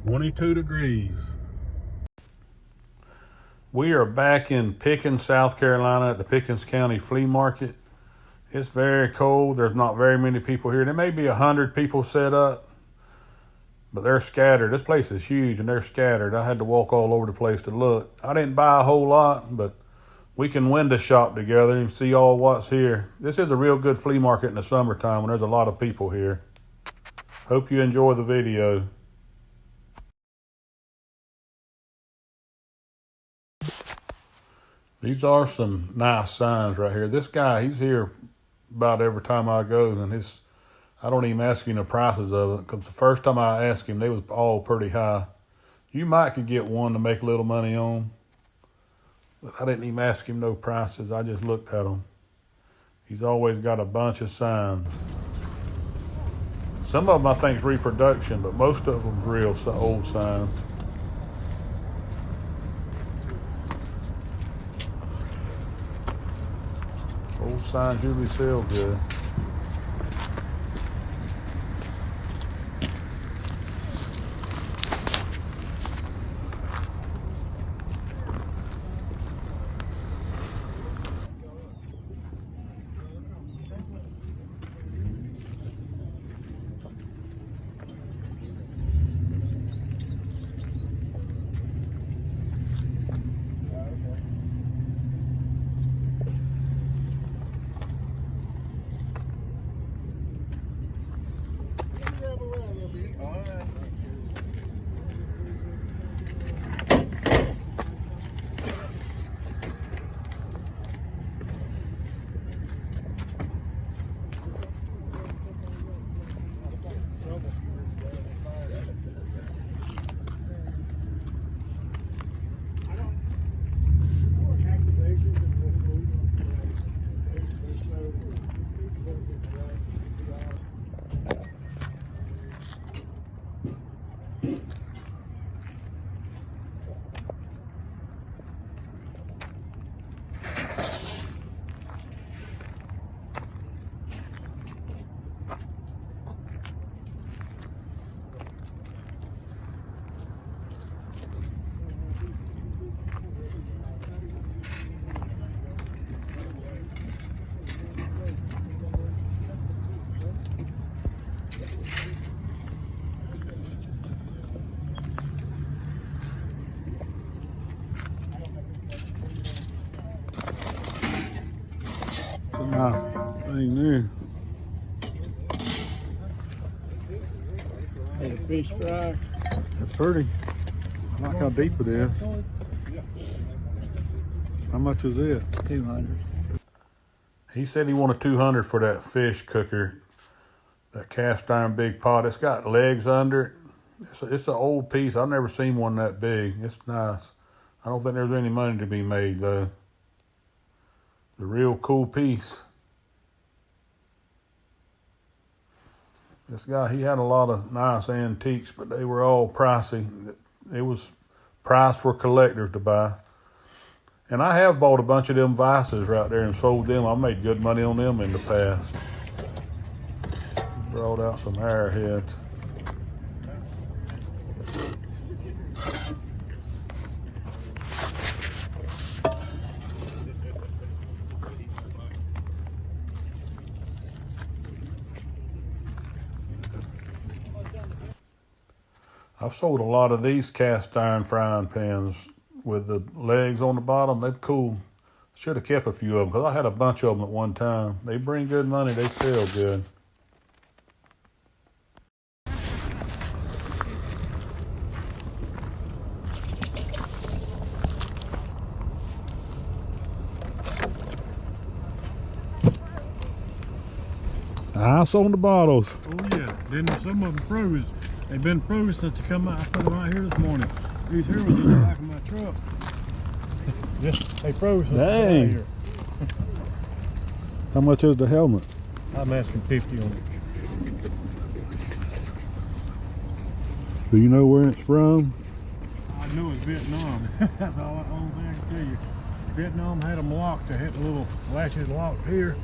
22 degrees. We are back in Pickens, South Carolina at the Pickens County Flea Market. It's very cold. There's not very many people here. There may be 100 people set up, but they're scattered. This place is huge and they're scattered. I had to walk all over the place to look. I didn't buy a whole lot, but we can window shop together and see all what's here. This is a real good flea market in the summertime when there's a lot of people here. Hope you enjoy the video. These are some nice signs right here. This guy, he's here about every time I go, and I don't even ask him the prices of it, because the first time I asked him, they was all pretty high. You might could get one to make a little money on, but I didn't even ask him no prices. I just looked at them. He's always got a bunch of signs. Some of them I think is reproduction, but most of them's real old signs. Old signs usually sell good. Thing there. Hey, the fish fry. That's pretty. I like how deep it is. How much is it? 200. He said he wanted 200 for that fish cooker, that cast iron big pot. It's got legs under it. It's an old piece. I've never seen one that big. It's nice. I don't think there's any money to be made though. It's a real cool piece. This guy, he had a lot of nice antiques, but they were all pricey. It was priced for collectors to buy. And I have bought a bunch of them vices right there and sold them. I made good money on them in the past. Brought out some arrowheads. I've sold a lot of these cast iron frying pans with the legs on the bottom. They're cool. Should have kept a few of them because I had a bunch of them at one time. They bring good money. They sell good. Ice on the bottles. Oh yeah, then some of them froze. They've been frozen since they come out. I put them right here this morning. These here was in the back of my truck. Just they froze since they got out here. How much is the helmet? I'm asking 50 on it. Do you know where it's from? I know it's Vietnam. That's all the only thing I can tell you. Vietnam had them locked. They had the little latches locked here.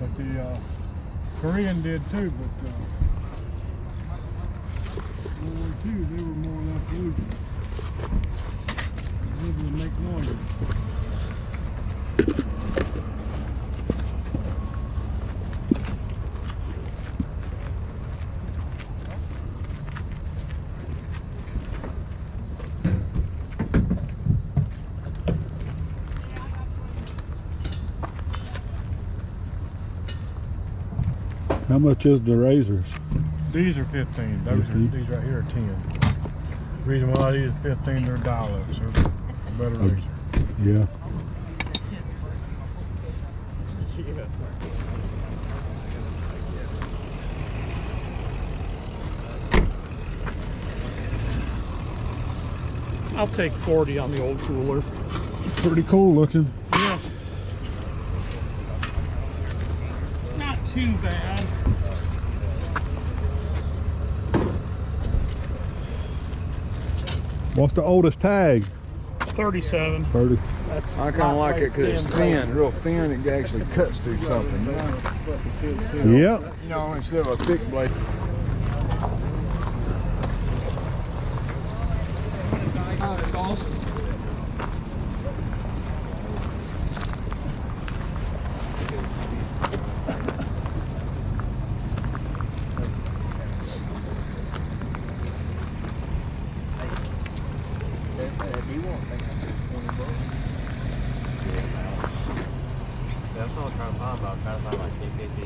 But the Korean did too, but World War II, they were more or less losing. They were make noise. How much is the razors? These are 15. These right here are 10. The reason why these are 15, they're dollars. They're a better razor. Yeah. I'll take 40 on the old cooler. Pretty cool looking. Yeah. Not too bad. What's the oldest tag? 37. 30. I kind of like it because it's thin, real thin. It actually cuts through something. Yep. You know, instead of a thick blade. That's awesome. That's what I'm trying to find about. I'm trying to find like KKD.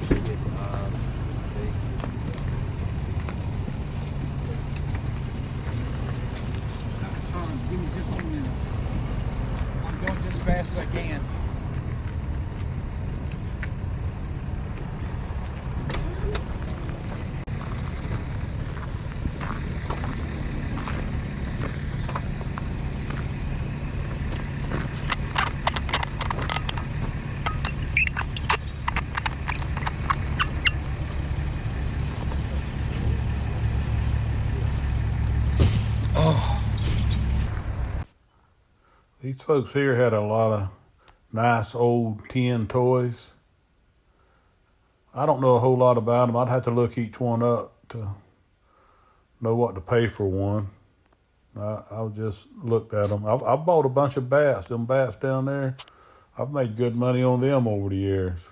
Give me just 1 minute. I'm going just as fast as I can. These folks here had a lot of nice old tin toys. I don't know a whole lot about them. I'd have to look each one up to know what to pay for one. I just looked at them. I've bought a bunch of bats. Them bats down there, I've made good money on them over the years.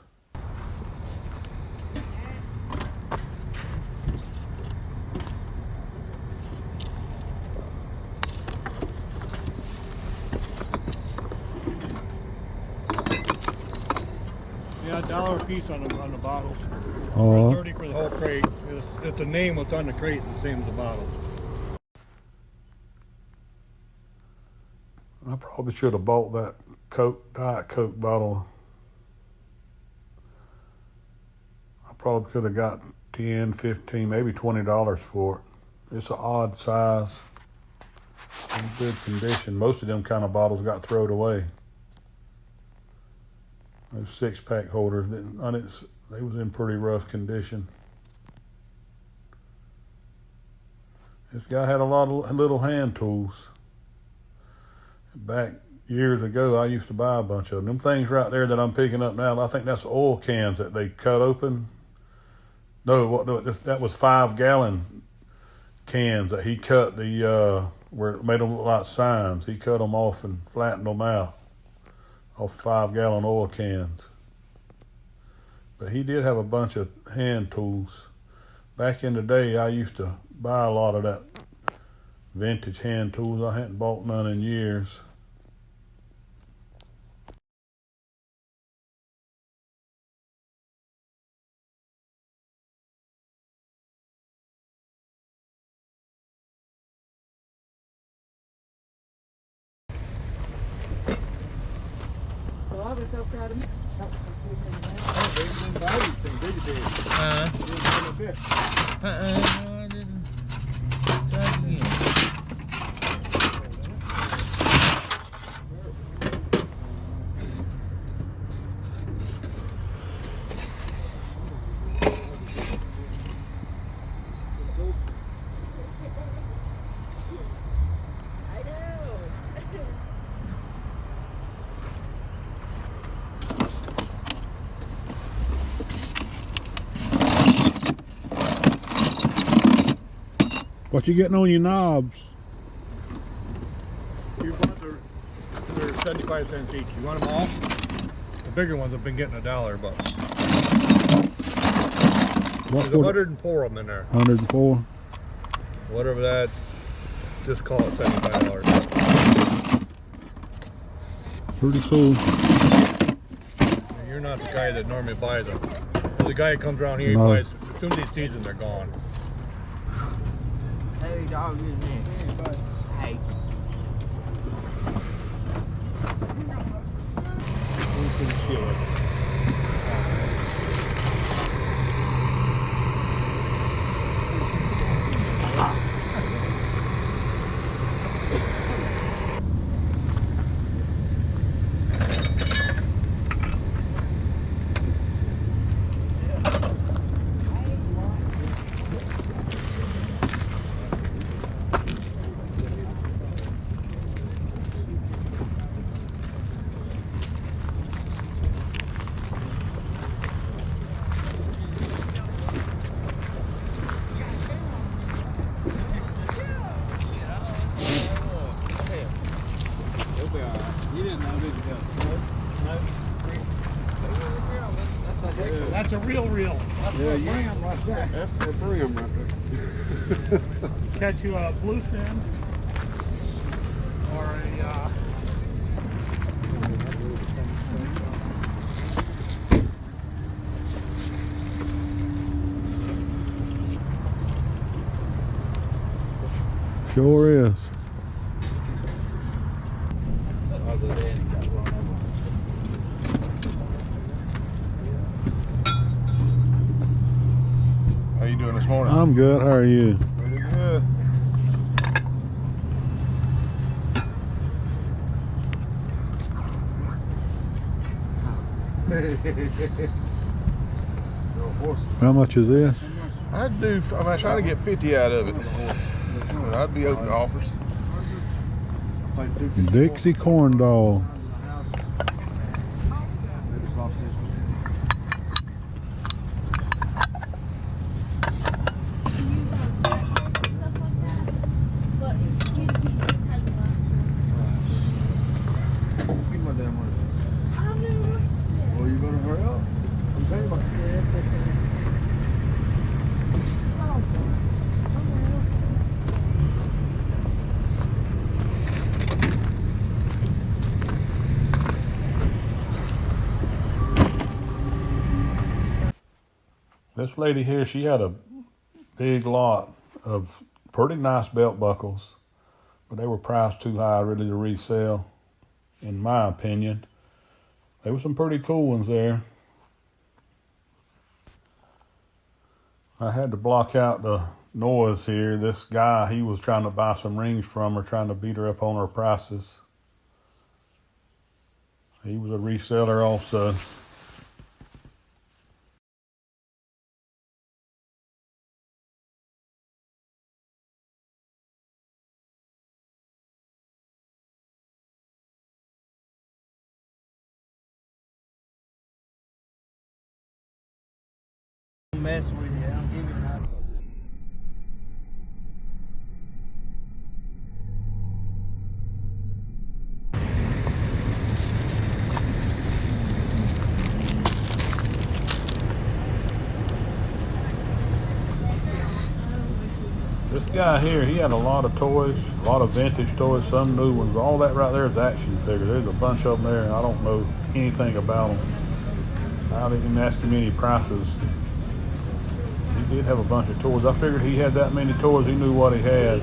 Yeah, $1 a piece on the bottles. Oh. 30 for the whole crate. It's the name what's on the crate, the same as the bottles. I probably should have bought that Diet Coke bottle. I probably could have got 10, 15, maybe $20 for it. It's an odd size, in good condition. Most of them kind of bottles got thrown away. Those 6-pack holders, they was in pretty rough condition. This guy had a lot of little hand tools. Back years ago, I used to buy a bunch of them. Them things right there that I'm picking up now, I think that's oil cans that they cut open. No, that was 5-gallon cans that he cut where it made them look like signs. He cut them off and flattened them out off 5-gallon oil cans. But he did have a bunch of hand tools. Back in the day, I used to buy a lot of that vintage hand tools. I hadn't bought none in years. So I was so proud of myself. I didn't. Try it again. I know. What you getting on your knobs? You want they're 75 cents each. You want them all? The bigger ones have been getting $1, but there's 104 of them in there. 104. Whatever that, just call it $75. Pretty cool. And you're not the guy that normally buys them. The guy that comes around here, No. he buys, as soon as he sees them, they're gone. Hey, dog, is me. Hey. That's a real reel. That's for brim right there. Catch you a bluefin or a Sure is. How you doing this morning? I'm good. How are you? Pretty good. How much is this? I try to get 50 out of it. But I'd be open to offers. Dixie corn dog. This lady here, she had a big lot of pretty nice belt buckles, but they were priced too high really to resell, in my opinion. There were some pretty cool ones there. I had to block out the noise here. This guy, he was trying to buy some rings from her, trying to beat her up on her prices. He was a reseller also. Mess with you. I'll give you that. This guy here, he had a lot of toys, a lot of vintage toys, some new ones. All that right there is action figures. There's a bunch of them there, and I don't know anything about them. I didn't ask him any prices. He did have a bunch of toys. I figured he had that many toys, he knew what he had.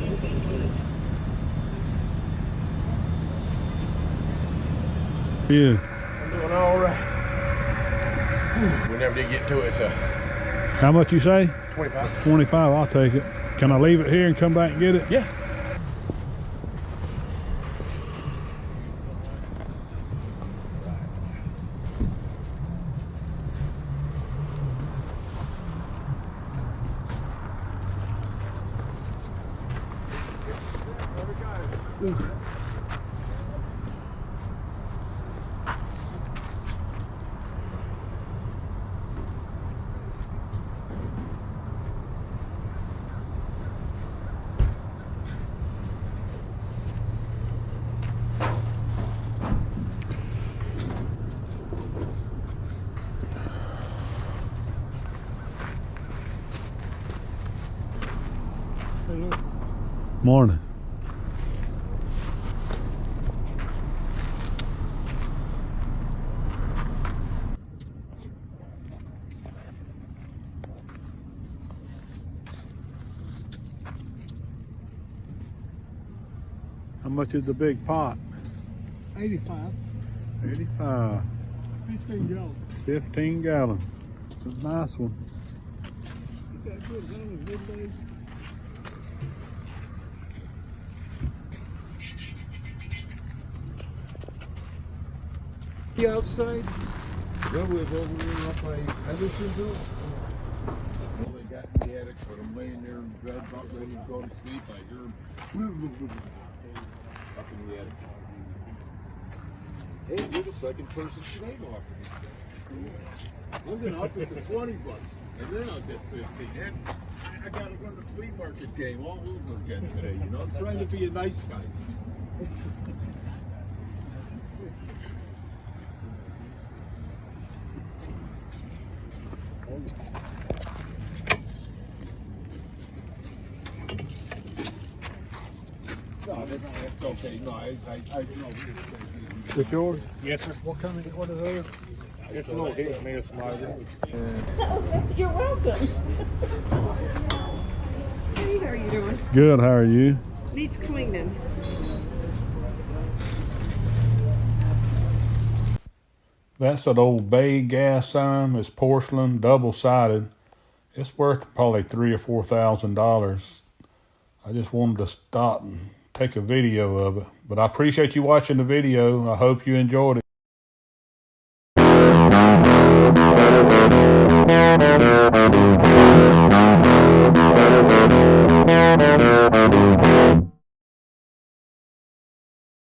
Yeah. I'm doing all right. We never did get to it, so How much you say? 25. 25, I'll take it. Can I leave it here and come back and get it? Yeah. Morning. How much is the big pot? 85. 85. 15 gallons. 15 gallons. It's a nice one. You got good gallons, good days. The outside? Well, we're over up by Hendersonville. Well, they got in the attic, but I'm laying there in bed, about ready to go to sleep. I hear them up in the attic. Hey, you're the second person today to offer me that. I'm gonna up it to 20 bucks, and then I'll get 15. I gotta run the flea market game all over again today, you know? I'm trying to be a nice guy. No, that's okay. No, I know. It's yours? Yes, sir. What are those? It's a little hit me, it's my You're welcome. Hey, how are you doing? Good, how are you? Needs cleaning. That's an old bay gas sign. It's porcelain, double-sided. It's worth probably $3,000 or $4,000. I just wanted to stop and take a video of it. But I appreciate you watching the video. I hope you enjoyed it.